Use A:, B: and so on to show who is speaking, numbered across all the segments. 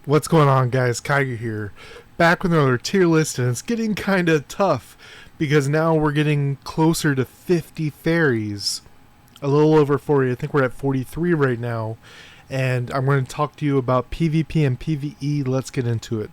A: What's going on, guys? Kaiger here, back with another tier list, and it's getting kind of tough because now we're getting closer to 50 fairies. A little over 40. I think we're at 43 right now, and I'm going to talk to you about PvP and PvE. Let's get into it.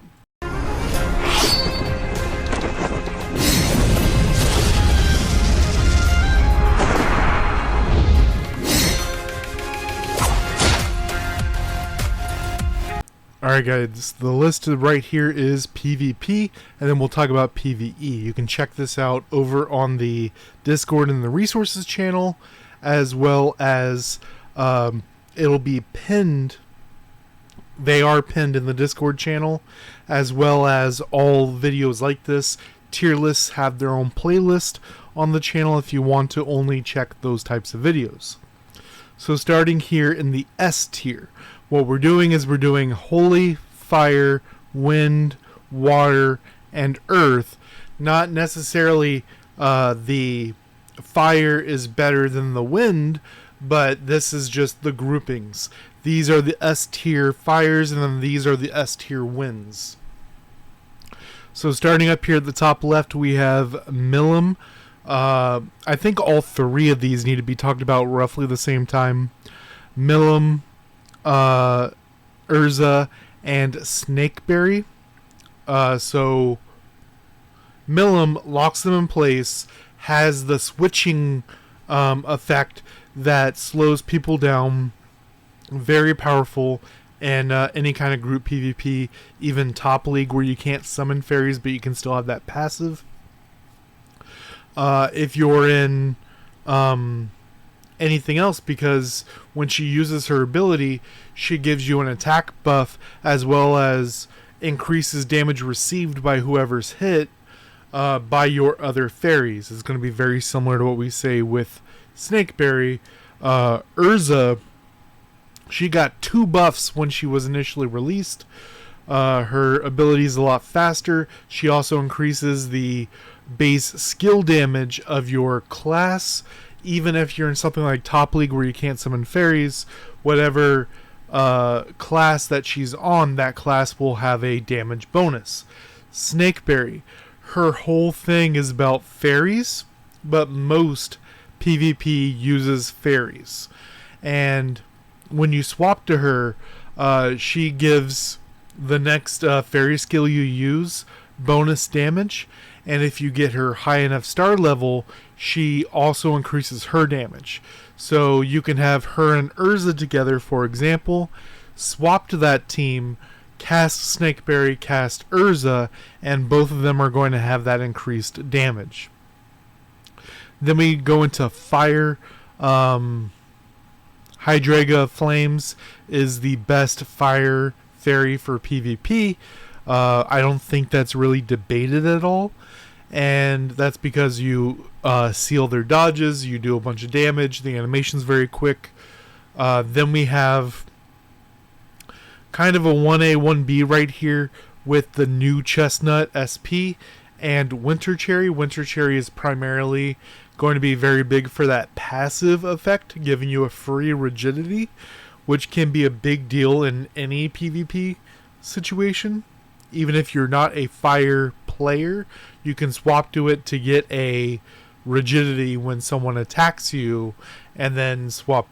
A: Alright guys, the list right here is PvP, and then we'll talk about PvE. You can check this out over on the Discord and the resources channel, as well as it'll be pinned. They are pinned in the Discord channel, as well as all videos like this. Tier lists have their own playlist on the channel if you want to only check those types of videos. So starting here in the S tier, what we're doing is we're doing Holy, Fire, Wind, Water, and Earth. Not necessarily the Fire is better than the Wind, but this is just the groupings. These are the S tier Fires, and then these are the S tier Winds. So starting up here at the top left, we have Milim. I think all three of these need to be talked about roughly the same time. Milim, Urza, and Snakeberry. So Milim locks them in place, has the switching effect that slows people down. Very powerful in any kind of group PvP, even top league where you can't summon fairies but you can still have that passive. If you're in anything else, because when she uses her ability, she gives you an attack buff as well as increases damage received by whoever's hit by your other fairies. It's going to be very similar to what we say with Snakeberry. Urza, she got 2 buffs when she was initially released. Her ability is a lot faster. She also increases the base skill damage of your class. Even if you're in something like top league where you can't summon fairies, whatever class that she's on, that class will have a damage bonus. Snakeberry, her whole thing is about fairies, but most PvP uses fairies. And when you swap to her, she gives the next fairy skill you use bonus damage, and if you get her high enough star level, she also increases her damage. So you can have her and Urza together, for example, swap to that team, cast Snakeberry, cast Urza, and both of them are going to have that increased damage. Then we go into Fire. Hydraga Flames is the best fire fairy for PvP. I don't think that's really debated at all. And that's because you seal their dodges, you do a bunch of damage, the animation's very quick. Then we have kind of a 1A, 1B right here with the new Chestnut SP and Winter Cherry. Winter Cherry is primarily going to be very big for that passive effect, giving you a free rigidity, which can be a big deal in any PvP situation. Even if you're not a fire player, you can swap to it to get a rigidity when someone attacks you, and then swap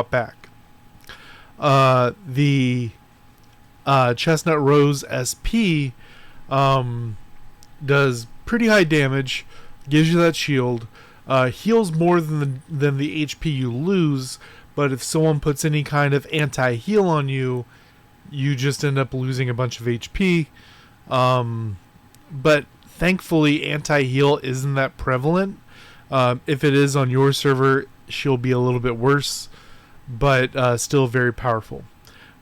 A: back. The Chestnut Rose SP does pretty high damage, gives you that shield, heals more than the HP you lose, but if someone puts any kind of anti-heal on you, you just end up losing a bunch of HP. But thankfully anti-heal isn't that prevalent. If it is on your server, she'll be a little bit worse, but still very powerful.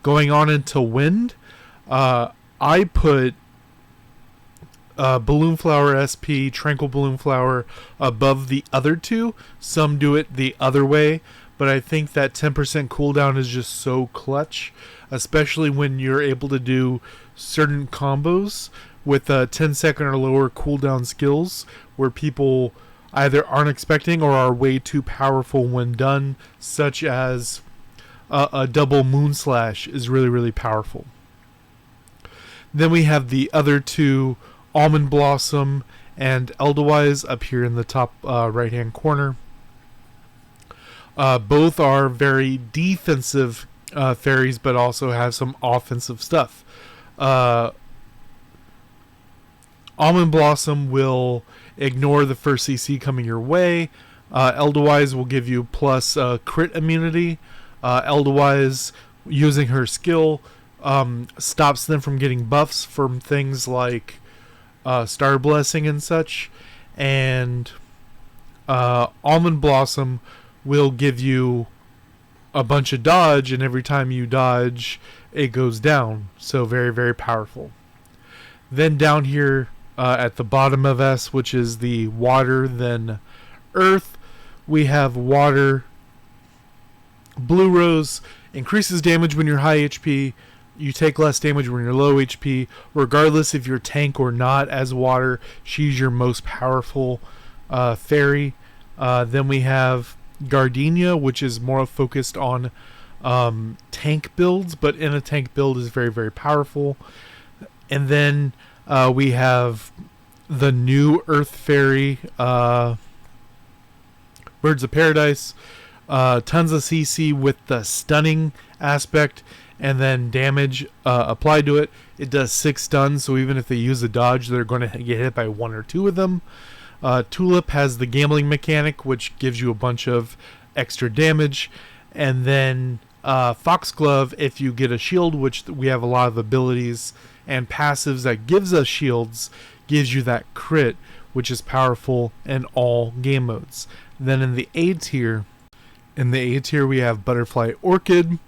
A: Going on into Wind, I put Balloon Flower SP, Tranquil Balloon Flower above the other two. Some do it the other way, but I think that 10% cooldown is just so clutch, especially when you're able to do certain combos with 10-second or lower cooldown skills where people either aren't expecting or are way too powerful when done, such as a double Moon Slash is really, really powerful. Then we have the other two, Almond Blossom and Eldewise, up here in the top right-hand corner. Both are very defensive fairies, but also have some offensive stuff. Almond Blossom will ignore the first CC coming your way. Eldewise will give you plus crit immunity. Eldewise, using her skill, stops them from getting buffs from things like Star Blessing and such. And Almond Blossom will give you a bunch of dodge, and every time you dodge, it goes down. So very, very powerful. Then down here at the bottom of S, which is the water, then earth, we have water. Blue Rose increases damage when you're high HP. You take less damage when you're low HP. Regardless if you're tank or not, as water, she's your most powerful fairy. Then we have Gardenia, which is more focused on tank builds, but in a tank build is very, very powerful. And then we have the new Earth Fairy, Birds of Paradise. Tons of CC with the stunning aspect, and then damage applied to it. It does 6 stuns, so even if they use a dodge, they're going to get hit by 1 or 2 of them. Tulip has the gambling mechanic, which gives you a bunch of extra damage. And then Foxglove, if you get a shield, which we have a lot of abilities and passives that gives us shields, gives you that crit, which is powerful in all game modes. Then in the A tier, we have Butterfly Orchid,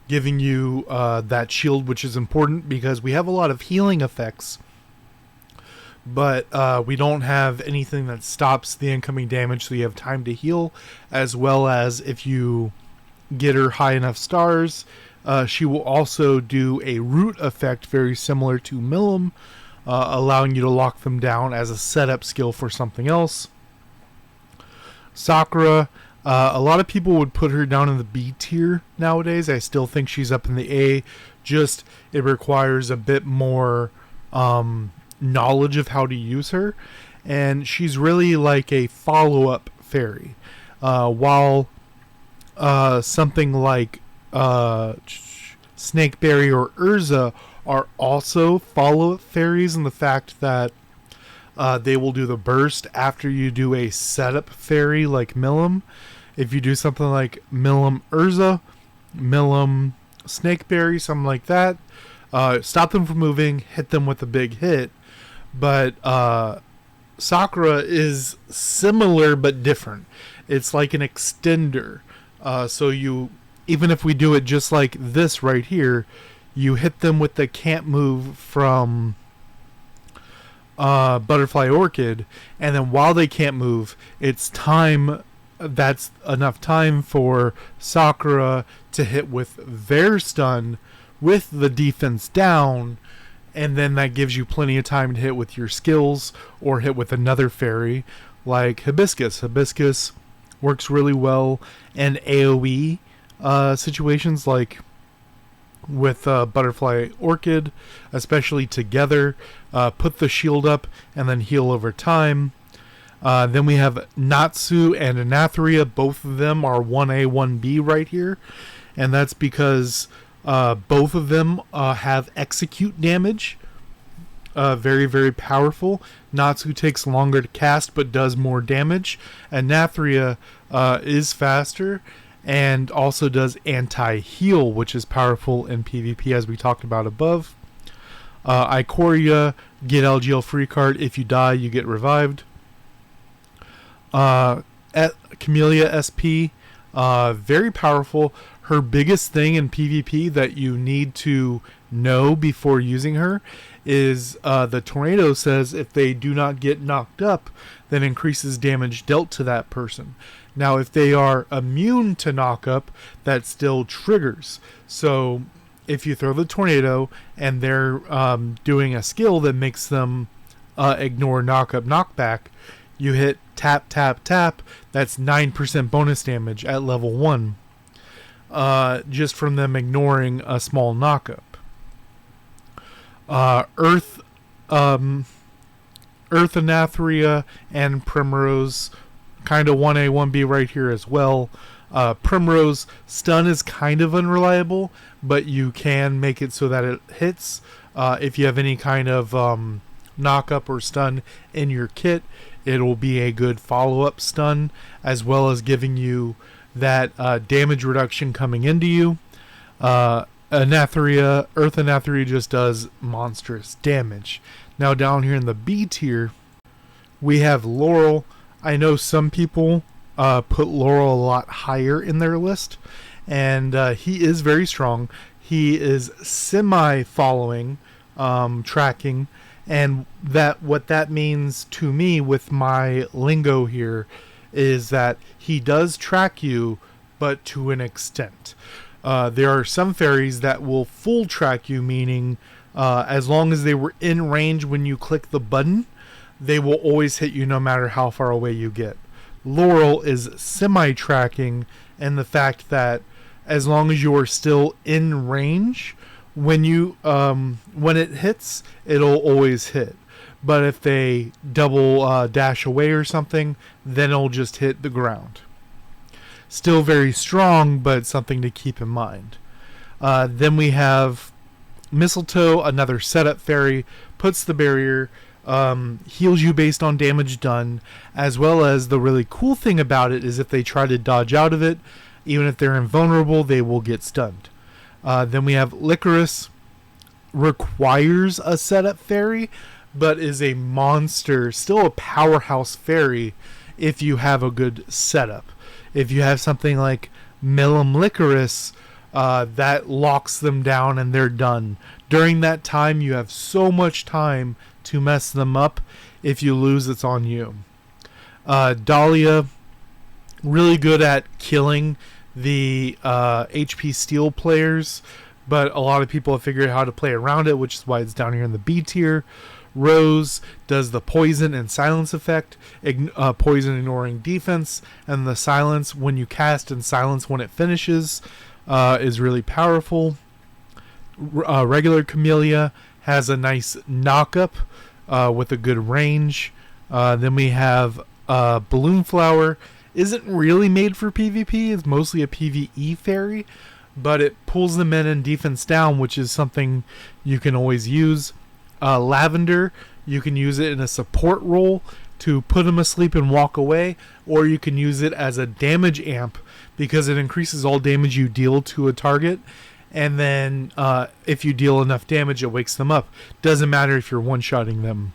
A: giving you that shield, which is important because we have a lot of healing effects, but we don't have anything that stops the incoming damage, so you have time to heal, as well as if you get her high enough stars, she will also do a root effect very similar to Milim, allowing you to lock them down as a setup skill for something else. Sakura, a lot of people would put her down in the B tier nowadays. I still think she's up in the A. Just it requires a bit more knowledge of how to use her. And she's really like a follow-up fairy. While something like Snakeberry or Urza are also follow-up fairies in the fact that they will do the burst after you do a setup fairy like Milim. If you do something like Milim Urza, Milim Snakeberry, something like that, stop them from moving, hit them with a big hit. But Sakura is similar but different. It's like an extender. So you, even if we do it just like this right here, you hit them with the can't move from Butterfly Orchid, and then while they can't move, it's time. That's enough time for Sakura to hit with their stun with the defense down, and then that gives you plenty of time to hit with your skills or hit with another fairy like Hibiscus. Hibiscus works really well in AoE situations like with Butterfly Orchid, especially together. Put the shield up and then heal over time. Then we have Natsu and Anatheria. Both of them are 1A, 1B right here. And that's because both of them have execute damage. Very, very powerful. Natsu takes longer to cast but does more damage. Anatheria is faster and also does anti-heal, which is powerful in PvP as we talked about above. Ikoria, get LGL free card. If you die, you get revived. Camellia SP, very powerful. Her biggest thing in PvP that you need to know before using her is the tornado says if they do not get knocked up, then increases damage dealt to that person. Now, if they are immune to knockup, that still triggers. So if you throw the tornado and they're doing a skill that makes them ignore knockup, knockback, you hit tap, tap, tap. That's 9% bonus damage at level 1. Just from them ignoring a small knockup. Earth, um, Earth Anatheria and Primrose, kind of 1A, 1B right here as well. Primrose, stun is kind of unreliable, but you can make it so that it hits. If you have any kind of knock up or stun in your kit, it'll be a good follow-up stun, as well as giving you that damage reduction coming into you. Anatheria, Earth Anatheria just does monstrous damage. Now down here in the B tier, we have Laurel. I know some people put Laurel a lot higher in their list, and he is very strong. He is semi-following, tracking, and what that means to me with my lingo here is that he does track you, but to an extent. There are some fairies that will full track you, meaning as long as they were in range when you click the button, they will always hit you no matter how far away you get. Laurel is semi-tracking, and the fact that as long as you are still in range, when it hits, it'll always hit. But if they double dash away or something, then it'll just hit the ground. Still very strong, but something to keep in mind. Then we have Mistletoe, another setup fairy, puts the barrier, heals you based on damage done, as well as the really cool thing about it is if they try to dodge out of it, even if they're invulnerable, they will get stunned. Then we have Licorice, requires a setup fairy, but is a monster, still a powerhouse fairy if you have a good setup. If you have something like Millum Licorice, that locks them down and they're done. During that time, you have so much time to mess them up. If you lose, it's on you. Dahlia, really good at killing the HP Steel players, but a lot of people have figured out how to play around it, which is why it's down here in the B tier. Rose does the poison and silence effect, poison ignoring defense, and the silence when you cast and silence when it finishes is really powerful. Regular Camellia has a nice knock-up with a good range. Then we have Balloon Flower. Isn't really made for PvP. It's mostly a PvE fairy, but it pulls them in and defense down, which is something you can always use. Lavender, you can use it in a support role to put them asleep and walk away, or you can use it as a damage amp because it increases all damage you deal to a target, and then if you deal enough damage, it wakes them up. Doesn't matter if you're one-shotting them.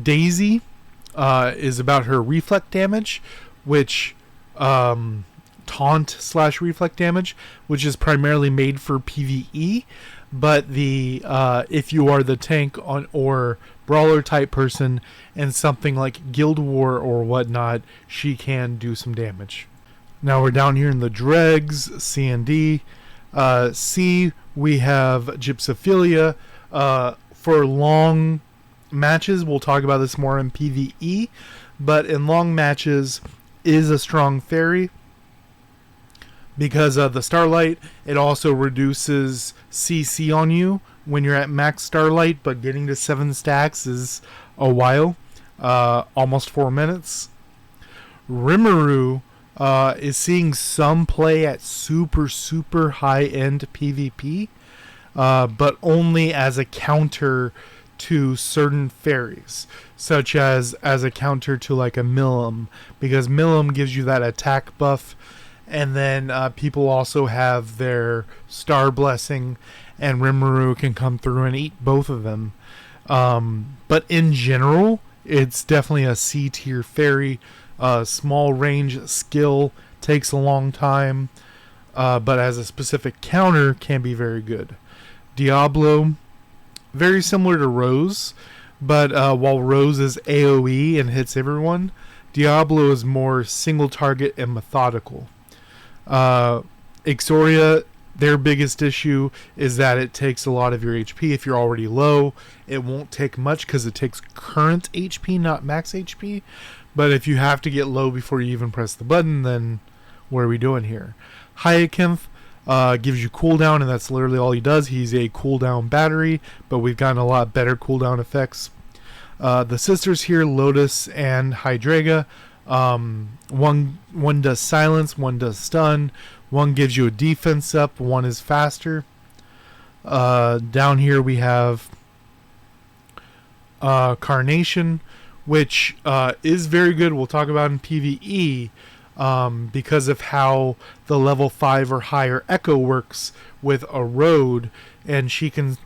A: Daisy is about her reflect damage, which taunt/reflect damage, which is primarily made for PvE. But if you are the tank or brawler type person and something like Guild War or whatnot, she can do some damage. Now we're down here in the dregs, C and D. C, we have Gypsophilia. For long matches, we'll talk about this more in PvE, but in long matches is a strong fairy. Because of the Starlight, it also reduces CC on you when you're at max Starlight, but getting to 7 stacks is a while, almost 4 minutes. Rimuru is seeing some play at super high-end PvP, but only as a counter to certain fairies, such as a counter to like a Millum, because Millum gives you that attack buff. And then people also have their Star Blessing, and Rimuru can come through and eat both of them. But in general, it's definitely a C tier fairy. Small range skill, takes a long time, but as a specific counter can be very good. Diablo, very similar to Rose, but while Rose is AoE and hits everyone, Diablo is more single target and methodical. Ixoria, their biggest issue is that it takes a lot of your HP. If you're already low, it won't take much because it takes current HP, not max HP. But if you have to get low before you even press the button, then what are we doing here? Hyacinth, gives you cooldown, and that's literally all he does. He's a cooldown battery, but we've gotten a lot better cooldown effects. The sisters here, Lotus and Hydreiga, one does silence, one does stun, one gives you a defense up, one is faster. Down here we have Carnation, which is very good. We'll talk about in PvE because of how the level 5 or higher Echo works with a road, and she can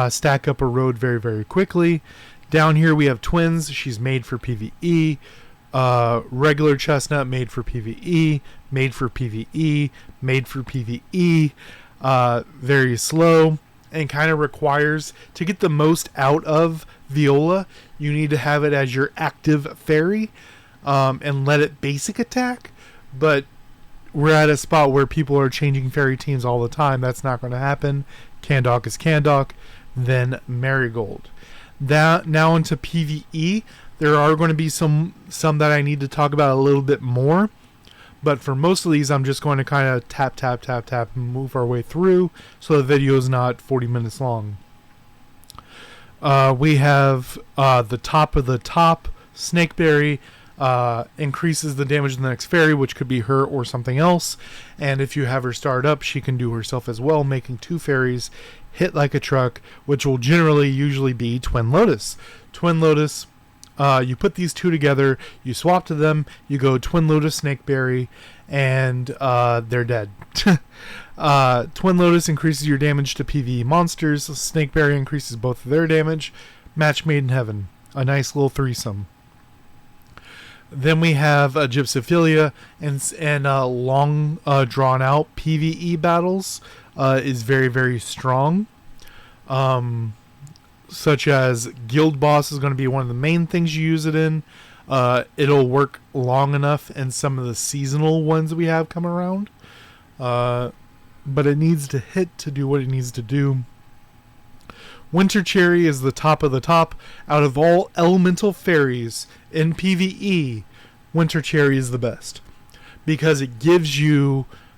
A: stack up a road very, very quickly. Down here we have Twins. She's made for PvE. Regular Chestnut, made for PvE. Made for PvE. Made for PvE. Very slow, and kind of requires, to get the most out of Viola, you need to have it as your active fairy and let it basic attack. But we're at a spot where people are changing fairy teams all the time. That's not going to happen. Candok is Candok, then Marigold. Now into PvE. There are going to be some that I need to talk about a little bit more. But for most of these, I'm just going to kind of tap, and move our way through so the video is not 40 minutes long. We have the top of the top, Snakeberry, increases the damage of the next fairy, which could be her or something else. And if you have her start up, she can do herself as well, making 2 fairies hit like a truck, which will usually be Twin Lotus. Twin Lotus, you put these 2 together, you swap to them, you go Twin Lotus, Snakeberry, and they're dead. Twin Lotus increases your damage to PvE monsters. Snakeberry increases both of their damage. Match made in heaven. A nice little threesome. Then we have Gypsophilia, and long drawn out PvE battles is very, very strong. Such as Guild Boss is going to be one of the main things you use it in. It'll work long enough in some of the seasonal ones we have come around. But it needs to hit to do what it needs to do. Winter Cherry is the top of the top. Out of all elemental fairies in PvE, Winter Cherry is the best. Because it gives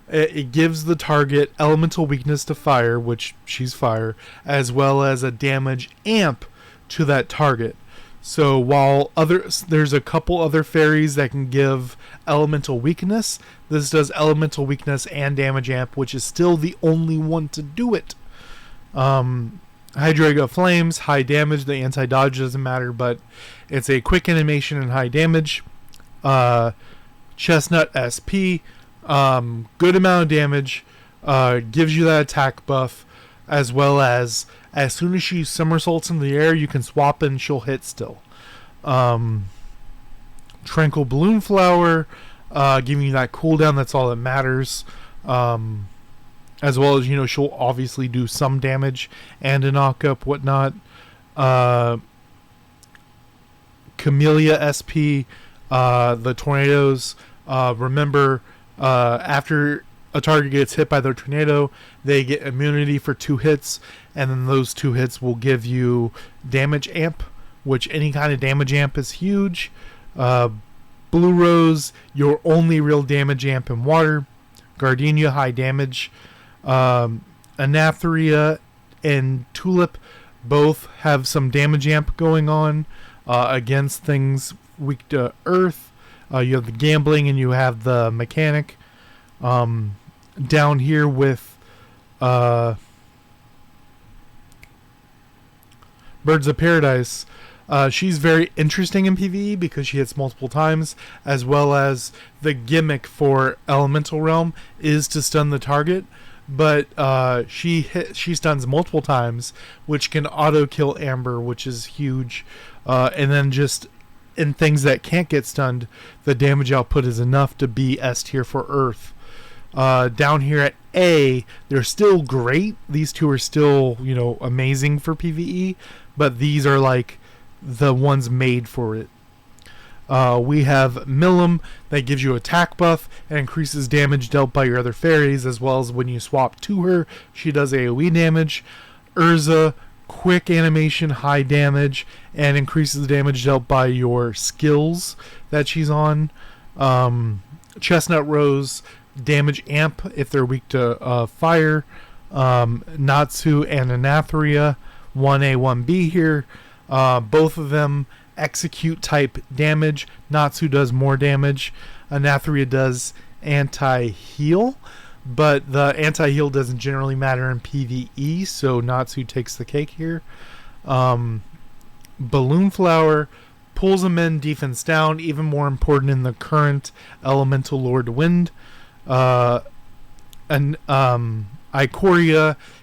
A: the target elemental weakness to fire, which she's fire, as well as a damage amp to that target. So while there's a couple other fairies that can give elemental weakness, this does elemental weakness and damage amp, which is still the only one to do it. Hydreiga Flames, high damage. The anti-dodge doesn't matter, but it's a quick animation and high damage. Chestnut SP, good amount of damage, gives you that attack buff, as well as soon as she somersaults in the air, you can swap and she'll hit still. Tranquil Balloon Flower, giving you that cooldown, that's all that matters. As well as, she'll obviously do some damage and a knock-up, whatnot. Camellia SP, the tornadoes. Remember, after a target gets hit by the tornado, they get immunity for 2 hits, and then those 2 hits will give you damage amp, which any kind of damage amp is huge. Blue Rose, your only real damage amp in water. Gardenia, high damage. Anatheria and Tulip both have some damage amp going on against things weak to earth. You have the gambling and you have the mechanic. Down here with Birds of Paradise, she's very interesting in PvE because she hits multiple times, as well as the gimmick for Elemental Realm is to stun the target. But she stuns multiple times, which can auto kill Amber, which is huge. And then just in things that can't get stunned, the damage output is enough to be S tier for Earth. Down here at A, they're still great. These 2 are still, amazing for PvE, but these are like the ones made for it. We have Milim, that gives you attack buff and increases damage dealt by your other fairies, as well as when you swap to her, she does AoE damage. Urza, quick animation, high damage, and increases the damage dealt by your skills that she's on. Chestnut Rose, damage amp if they're weak to fire. Natsu and Anathria, 1A, 1B here. Both of them execute type damage. Natsu does more damage. Anathria does anti-heal, but the anti-heal doesn't generally matter in PvE, so Natsu takes the cake here. Balloon Flower pulls them in, defense down, even more important in the current Elemental Lord Wind. Ikoria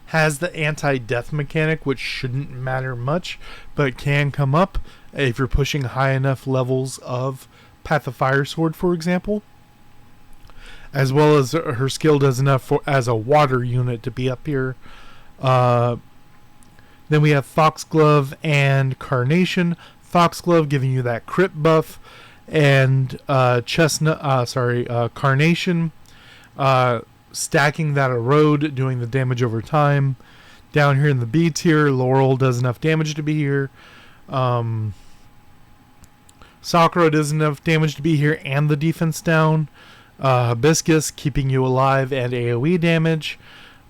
A: has the anti-death mechanic, which shouldn't matter much, but can come up if you're pushing high enough levels of Path of Fire Sword, for example. As well as her skill does enough as a water unit to be up here. Then we have Foxglove and Carnation. Foxglove giving you that crit buff, and Carnation stacking that erode, doing the damage over time. Down here in the B tier, Laurel does enough damage to be here. Sakura does enough damage to be here and the defense down. Hibiscus keeping you alive and AoE damage.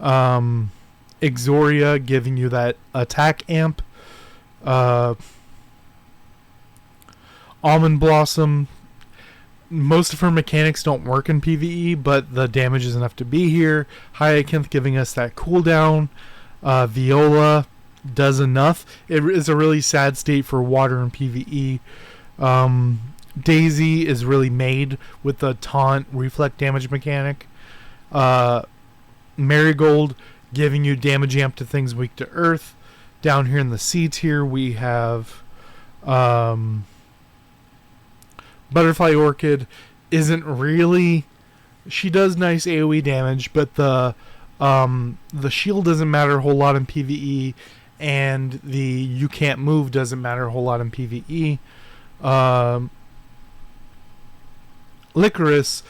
A: Ixoria giving you that attack amp. Almond Blossom, most of her mechanics don't work in PvE, but the damage is enough to be here. Hyacinth giving us that cooldown. Viola does enough. It is a really sad state for water in PvE. Daisy is really made with the taunt reflect damage mechanic. Marigold giving you damage amp to things weak to earth. Down here in the C tier we have Butterfly Orchid. Isn't really, she does nice AoE damage, but the shield doesn't matter a whole lot in PvE, and the you can't move doesn't matter a whole lot in PvE. Licorice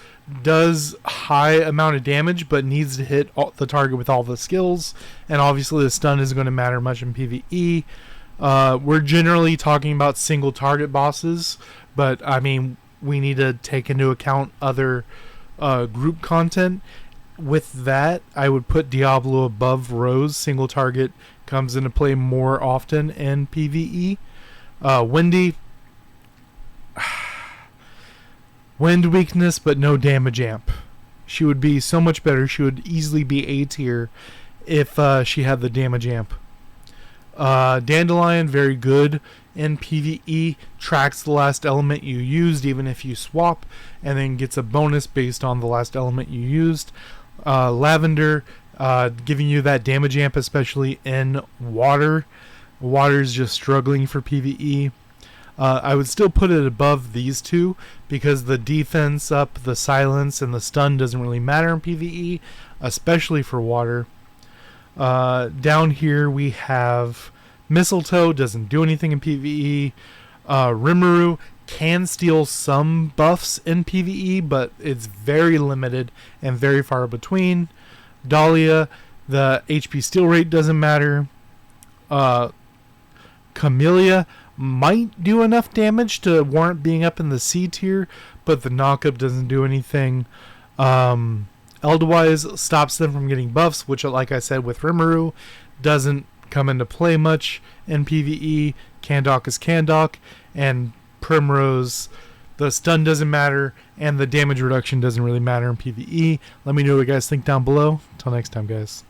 A: does high amount of damage, but needs to hit the target with all the skills, and obviously the stun isn't going to matter much in PvE. We're generally talking about single target bosses, but I mean, we need to take into account other group content. With that, I would put Diablo above Rose. Single target comes into play more often in PvE. Wendy, wind weakness, but no damage amp. She would be so much better. She would easily be A tier if she had the damage amp. Dandelion, very good in PvE, tracks the last element you used even if you swap, and then gets a bonus based on the last element you used. Lavender, giving you that damage amp, especially in water. Water's just struggling for PvE. I would still put it above these two because the defense up, the silence, and the stun doesn't really matter in PvE, especially for water. Down here we have Mistletoe, doesn't do anything in PvE. Rimuru can steal some buffs in PvE, but it's very limited and very far between. Dahlia, the HP steal rate doesn't matter. Camellia might do enough damage to warrant being up in the C tier, but the knockup doesn't do anything. Eldwise stops them from getting buffs, which, like I said with Rimuru, doesn't come into play much in PvE. Candok is Candok, and Primrose, the stun doesn't matter, and the damage reduction doesn't really matter in PvE. Let me know what you guys think down below. Until next time, guys.